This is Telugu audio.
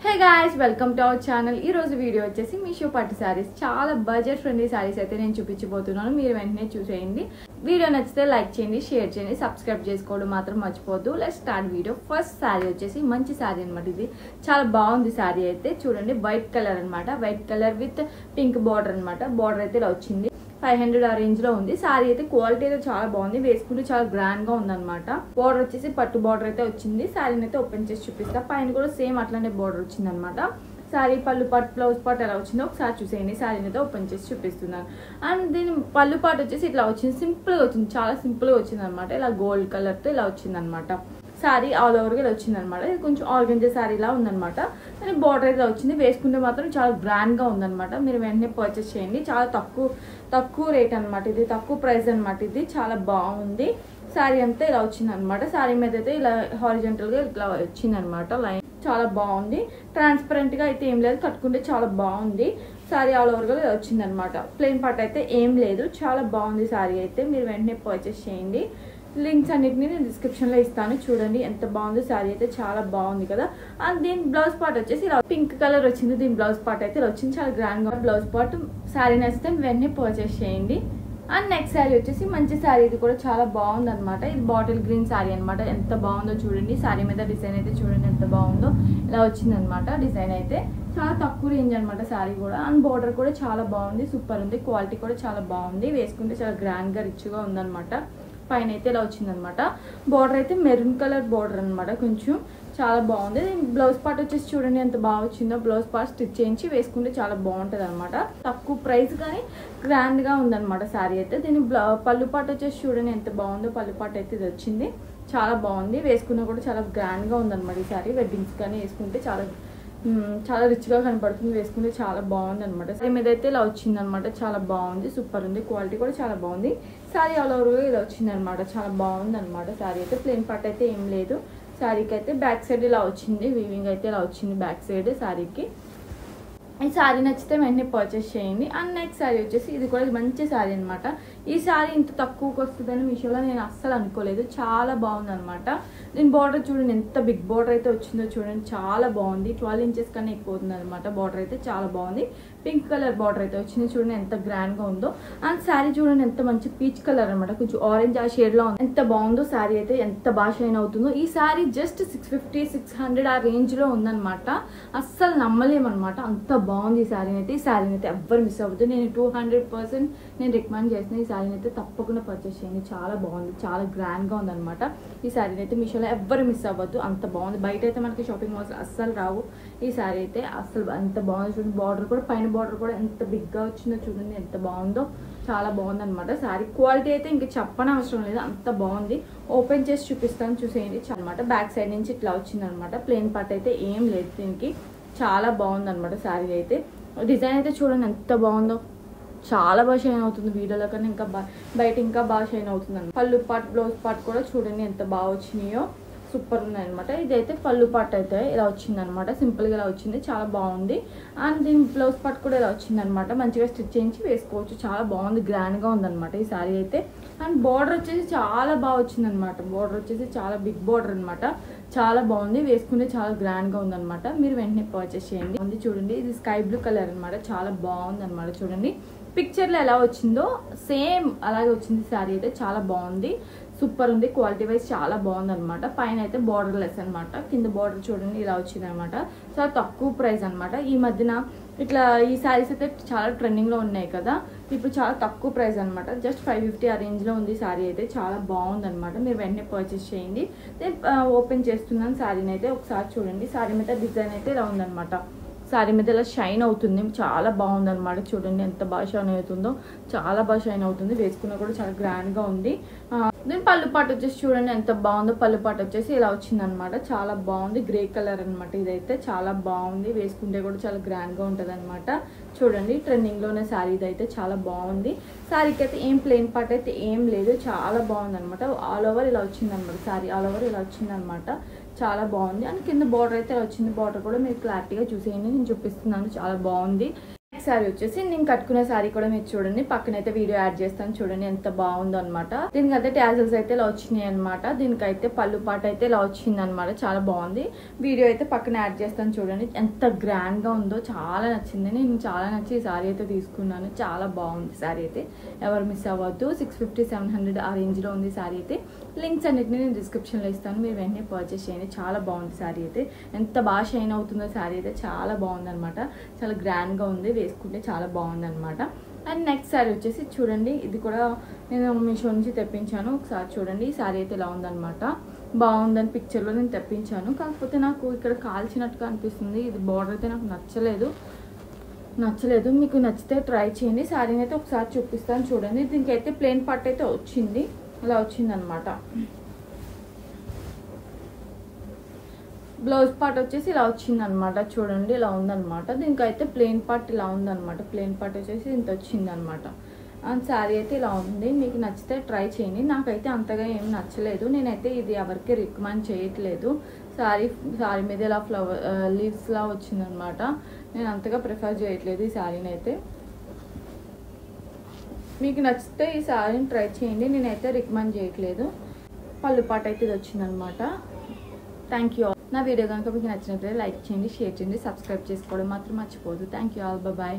Hey guys, welcome to our channel. ఈ రోజు వీడియో వచ్చేసి మీషో పట్టు సారీస్ చాలా బడ్జెట్ ఫ్రెండ్లీ సారీస్ అయితే నేను చూపించబోతున్నాను. మీరు వెంటనే చూసేయండి. వీడియో నచ్చితే లైక్ చేయండి, షేర్ చేయండి, సబ్స్క్రైబ్ చేసుకోవడం మాత్రం మర్చిపోవద్దు. Let's start video. First sorry వచ్చేసి మంచి సారీ అన్నమాట. ఇది చాలా బాగుంది సారీ అయితే. చూడండి, వైట్ కలర్ అన్నమాట. White colour with pink border అన్నమాట. బార్డర్ అయితే ఇలా వచ్చింది. 500 ఆ రేంజ్ లో ఉంది. సారీ అయితే క్వాలిటీ అయితే చాలా బాగుంది. వేసుకుంటే చాలా గ్రాండ్ గా ఉంది అనమాట. బార్డర్ వచ్చేసి పట్టు బార్డర్ అయితే వచ్చింది. సారీని అయితే ఓపెన్ చేసి చూపిస్తా. పైన కూడా సేమ్ అట్లానే బార్డర్ వచ్చింది అనమాట. సారీ పళ్ళు పాటు బ్లౌజ్ పాటు ఎలా వచ్చిందో ఒకసారి చూసేయండి. సారీని అయితే ఓపెన్ చేసి చూపిస్తున్నాను. అండ్ దీని పళ్ళు పాటు వచ్చేసి ఇట్లా వచ్చింది. సింపుల్ గా వచ్చింది, చాలా సింపుల్ గా వచ్చింది అనమాట. ఇలా గోల్డ్ కలర్ తో ఇలా వచ్చింది అనమాట. సారీ ఆల్ ఓవర్ గా ఇలా వచ్చింది అనమాట. ఇది కొంచెం ఆర్గంజా సారీ లా ఉందనమాట. కానీ బార్డర్ అయితే వచ్చింది. వేసుకుంటే మాత్రం చాలా గ్రాండ్ గా ఉందన్నమాట. మీరు వెంటనే పర్చేస్ చేయండి. చాలా తక్కువ రేట్ అనమాట. ఇది తక్కువ ప్రైస్ అనమాట. ఇది చాలా బాగుంది. సారీ అంతా ఇలా వచ్చింది అనమాట. సారీ మీద అయితే ఇలా హారిజెంటల్ గా ఇట్లా వచ్చింది అనమాట. లైన్ చాలా బాగుంది. ట్రాన్స్పరెంట్ గా అయితే ఏం లేదు, కట్టుకుంటే చాలా బాగుంది. సారీ ఆల్ ఓవర్ గా ఇలా వచ్చింది అనమాట. ప్లెయిన్ పార్ట్ అయితే ఏం లేదు. చాలా బాగుంది సారీ అయితే. మీరు వెంటనే పర్చేస్ చేయండి. లింక్స్ అన్నిటిని నేను డిస్క్రిప్షన్ లో ఇస్తాను. చూడండి ఎంత బాగుంది సారీ అయితే. చాలా బాగుంది కదా. అండ్ దీని బ్లౌజ్ పార్ట్ వచ్చేసి ఇలా పింక్ కలర్ వచ్చింది. దీని బ్లౌజ్ పార్ట్ అయితే ఇలా వచ్చింది. చాలా గ్రాండ్ గా బ్లౌజ్ పార్ట్. సారీ నచ్చితే వెంటనే పర్చేస్ చేయండి. అండ్ నెక్స్ట్ శారీ వచ్చేసి మంచి శారీ. ఇది కూడా చాలా బాగుంది అనమాట. ఇది బాటిల్ గ్రీన్ శారీ అనమాట. ఎంత బాగుందో చూడండి. శారీ మీద డిజైన్ అయితే చూడండి ఎంత బాగుందో. ఇలా వచ్చింది అనమాట డిజైన్ అయితే. చాలా తక్కువ రేంజ్ అనమాట శారీ కూడా. అండ్ బార్డర్ కూడా చాలా బాగుంది, సూపర్ ఉంది. క్వాలిటీ కూడా చాలా బాగుంది. వేసుకుంటే చాలా గ్రాండ్ గా రిచ్ గా ఉందన్నమాట. పైన అయితే ఇలా వచ్చిందనమాట. బార్డర్ అయితే మెరూన్ కలర్ బార్డర్ అనమాట. కొంచెం చాలా బాగుంది. బ్లౌజ్ పార్ట్ వచ్చేసి చూడండి ఎంత బాగా వచ్చిందో. బ్లౌజ్ పార్ట్ స్టిచ్ చేయించి వేసుకుంటే చాలా బాగుంటుంది అనమాట. తక్కువ ప్రైస్ కానీ గ్రాండ్ గా ఉందన్నమాట శారీ అయితే. దీని పళ్ళు పార్ట్ వచ్చేసి చూడండి ఎంత బాగుందో. పళ్ళు పార్ట్ అయితే ఇది వచ్చింది. చాలా బాగుంది. వేసుకున్నా కూడా చాలా గ్రాండ్ గా ఉందన్నమాట ఈ శారీ. వెడ్డింగ్స్ కానీ వేసుకుంటే చాలా రిచ్ గా కనపడుతుంది. వేసుకుంటే చాలా బాగుంది అనమాట. సారీ మీద అయితే ఇలా వచ్చింది అనమాట. చాలా బాగుంది, సూపర్ ఉంది. క్వాలిటీ కూడా చాలా బాగుంది. సారీ ఆల్ ఓవర్ ఇలా వచ్చింది అనమాట. చాలా బాగుంది అనమాట. సారీ అయితే ప్లెయిన్ పార్ట్ అయితే ఏం లేదు. సారీకి అయితే బ్యాక్ సైడ్ ఇలా వచ్చింది. వీవింగ్ అయితే ఇలా వచ్చింది బ్యాక్ సైడ్ సారీకి. ఈ సారీ నచ్చితే వెంటనే పర్చేస్ చేయండి. అండ్ నెక్స్ట్ సారీ వచ్చేసి ఇది కూడా మంచి సారీ అనమాట. ఈ సారీ ఇంత తక్కువకి వస్తుందని మీషోలో నేను అస్సలు అనుకోలేదు. చాలా బాగుంది అనమాట. దీని బార్డర్ చూడండి ఎంత బిగ్ బార్డర్ అయితే వచ్చిందో చూడండి. చాలా బాగుంది. 12 ఇంచెస్ కన్నా ఎక్కువ అవుతుంది అనమాట. బార్డర్ అయితే చాలా బాగుంది. పింక్ కలర్ బార్డర్ అయితే వచ్చింది. చూడండి ఎంత గ్రాండ్ గా ఉందో. అండ్ శారీ చూడండి ఎంత మంచి పీచ్ కలర్ అనమాట. కొంచెం ఆరెంజ్ ఆ షేడ్ లో ఉంది. ఎంత బాగుందో శారీ అయితే. ఎంత బాగా షైన్ అవుతుందో. ఈ శారీ జస్ట్ 650-600 ఆ రేంజ్ లో ఉందన్నమాట. అస్సలు నమ్మలేమన్నమాట. అంత బాగుంది ఈ శారీని అయితే. ఈ శారీని అయితే ఎవ్వరు మిస్ అవ్వద్దు. నేను 200% నేను రికమెండ్ చేసిన ఈ శారీని అయితే తప్పకుండా పర్చేస్ చేయండి. చాలా బాగుంది, చాలా గ్రాండ్ గా ఉందన్నమాట. ఈ శారీని అయితే మీషోలో ఎవ్వరు మిస్ అవ్వద్దు. అంత బాగుంది. బయట అయితే మనకి షాపింగ్ మాల్స్ అస్సలు రావు. ఈ శారీ అయితే అస్సలు అంత బాగుంది. చూడండి బార్డర్ కూడా, పైన బార్డర్ కూడా ఎంత బిగ్ గా వచ్చిందో చూడండి ఎంత బాగుందో. చాలా బాగుంది అనమాట. శారీ క్వాలిటీ అయితే ఇంకా చెప్పనవసరం లేదు, అంత బాగుంది. ఓపెన్ చేసి చూపిస్తాను, చూసేయండి అనమాట. బ్యాక్ సైడ్ నుంచి ఇట్లా వచ్చింది అనమాట. ప్లెయిన్ పార్ట్ అయితే ఏం లేదు దీనికి. చాలా బాగుంది అనమాట శారీ అయితే. డిజైన్ అయితే చూడండి ఎంత బాగుందో. చాలా బాగా షైన్ అవుతుంది. వీడియోలో కన్నా ఇంకా బయట ఇంకా బాగా షైన్ అవుతుంది. పళ్ళు పార్ట్ బ్లౌజ్ పార్ట్ కూడా చూడండి ఎంత బాగా వచ్చినాయో. సూపర్ ఉన్నాయి అనమాట. ఇదైతే పళ్ళు పార్ట్ అయితే ఇలా వచ్చింది అనమాట. సింపుల్ గా ఇలా వచ్చింది. చాలా బాగుంది. అండ్ దీని బ్లౌజ్ పార్ట్ కూడా ఇలా వచ్చింది అనమాట. మంచిగా స్టిచ్ చేయించి వేసుకోవచ్చు. చాలా బాగుంది, గ్రాండ్ గా ఉందన్నమాట ఈ సారీ అయితే. అండ్ బార్డర్ వచ్చేసి చాలా బాగా వచ్చింది అనమాట. బార్డర్ వచ్చేసి చాలా బిగ్ బార్డర్ అనమాట. చాలా బాగుంది. వేసుకుంటే చాలా గ్రాండ్ గా ఉందన్నమాట. మీరు వెంటనే పర్చేస్ చేయండి. చూడండి ఇది స్కై బ్లూ కలర్ అనమాట. చాలా బాగుంది అనమాట. చూడండి పిక్చర్ లో ఎలా వచ్చిందో సేమ్ అలాగే వచ్చింది శారీ అయితే. చాలా బాగుంది, సూపర్ ఉంది. క్వాలిటీ వైజ్ చాలా బాగుంది అనమాట. పైన అయితే బార్డర్ లెస్ అనమాట. కింద బార్డర్ చూడండి ఇలా వచ్చింది అనమాట. చాలా తక్కువ ప్రైస్ అనమాట. ఈ మధ్యన ఇట్లా ఈ శారీస్ అయితే చాలా ట్రెండింగ్ లో ఉన్నాయి కదా. ఇప్పుడు చాలా తక్కువ ప్రైస్ అనమాట. జస్ట్ 550 ఆ రేంజ్ లో ఉంది శారీ అయితే. చాలా బాగుంది అనమాట. మీరు వెంటనే పర్చేస్ చేయండి. నేను ఓపెన్ చేస్తున్నాను శారీని అయితే. ఒకసారి చూడండి. శారీ మీద డిజైన్ అయితే ఇలా ఉందన్నమాట. శారీ మీద ఇలా షైన్ అవుతుంది. చాలా బాగుంది అనమాట. చూడండి ఎంత బాగా షైన్ అవుతుందో. చాలా బాగా షైన్ అవుతుంది. వేసుకున్నా కూడా చాలా గ్రాండ్ గా ఉంది. దీని పళ్ళు పాటు వచ్చేసి చూడండి ఎంత బాగుందో. పళ్ళు పాటు వచ్చేసి ఇలా వచ్చింది అనమాట. చాలా బాగుంది. గ్రే కలర్ అనమాట. ఇదైతే చాలా బాగుంది. వేసుకుంటే కూడా చాలా గ్రాండ్ గా ఉంటది అనమాట. చూడండి ట్రెండింగ్ లోనే శారీ అయితే చాలా బాగుంది. శారీకి అయితే ఏం ప్లెయిన్ పార్ట్ అయితే ఏం లేదు. చాలా బాగుంది అనమాట. ఆల్ ఓవర్ ఇలా వచ్చింది అనమాట. శారీ ఆల్ ఓవర్ ఇలా వచ్చింది అనమాట. చాలా బాగుంది. అండ్ కింద బార్డర్ అయితే ఇలా వచ్చింది. బార్డర్ కూడా మీరు క్లారిటీగా చూసేయండి. నేను చూపిస్తున్నాను. చాలా బాగుంది. నెక్స్ట్ శారీ వచ్చేసి నేను కట్టుకున్న శారీ కూడా మీరు చూడండి, పక్కనైతే వీడియో యాడ్ చేస్తాను చూడండి ఎంత బాగుందో అనమాట. దీనికైతే ట్యాజల్స్ అయితే ఇలా వచ్చినాయి అనమాట. దీనికైతే పళ్ళు పాట అయితే ఇలా వచ్చింది అనమాట, చాలా బాగుంది. వీడియో అయితే పక్కన యాడ్ చేస్తాను చూడండి ఎంత గ్రాండ్ గా ఉందో, చాలా నచ్చింది. నేను చాలా నచ్చి ఈ శారీ అయితే తీసుకున్నాను, చాలా బాగుంది శారీ అయితే, ఎవరు మిస్ అవ్వద్దు. 650-700 ఆ రేంజ్ లో ఉంది శారీ అయితే. లింక్స్ అన్నిటిని నేను డిస్క్రిప్షన్ లో ఇస్తాను, మీరు వెంటనే పర్చేస్ చేయండి. చాలా బాగుంది శారీ అయితే, ఎంత బాగా షైన్ అవుతుందో శారీ అయితే, చాలా బాగుంది అనమాట. చాలా గ్రాండ్ గా ఉంది, వేసుకుంటే చాలా బాగుంది అనమాట. అండ్ నెక్స్ట్ శారీ వచ్చేసి చూడండి, ఇది కూడా నేను మీషో నుంచి తెప్పించాను. ఒకసారి చూడండి ఈ శారీ అయితే ఇలా ఉందనమాట. బాగుందని పిక్చర్లో నేను తెప్పించాను, కాకపోతే నాకు ఇక్కడ కాల్చినట్టుగా అనిపిస్తుంది. ఇది బార్డర్ అయితే నాకు నచ్చలేదు. మీకు నచ్చితే ట్రై చేయండి. శారీని అయితే ఒకసారి చూపిస్తాను చూడండి. దీనికైతే ప్లెయిన్ పార్ట్ అయితే వచ్చింది, ఇలా వచ్చింది అనమాట. బ్లౌజ్ పార్ట్ వచ్చేసి ఇలా వచ్చింది అనమాట, చూడండి ఇలా ఉందన్నమాట. దీనికైతే ప్లెయిన్ పార్ట్ ఇలా ఉందన్నమాట. ప్లెయిన్ పార్ట్ వచ్చేసి ఇంత వచ్చింది అనమాట. అండ్ శారీ అయితే ఇలా ఉంది, మీకు నచ్చితే ట్రై చేయండి. నాకైతే అంతగా ఏం నచ్చలేదు, నేనైతే ఇది ఎవరికి రికమెండ్ చేయట్లేదు. శారీ మీద ఇలా ఫ్లవర్ లీవ్స్ లా వచ్చిందనమాట. నేను అంతగా ప్రిఫర్ చేయట్లేదు ఈ శారీని అయితే. మీకు నచ్చితే ఈ శారీని ట్రై చేయండి, నేనైతే రికమెండ్ చేయట్లేదు. పళ్ళు పాట అయితే ఇది వచ్చిందనమాట. Thank you all. నా వీడియో కనుక మీకు నచ్చినట్లయితే లైక్ చేయండి, షేర్ చేయండి, సబ్స్క్రైబ్ చేసుకోవడం మాత్రం మర్చిపోదు. Thank you all, bye.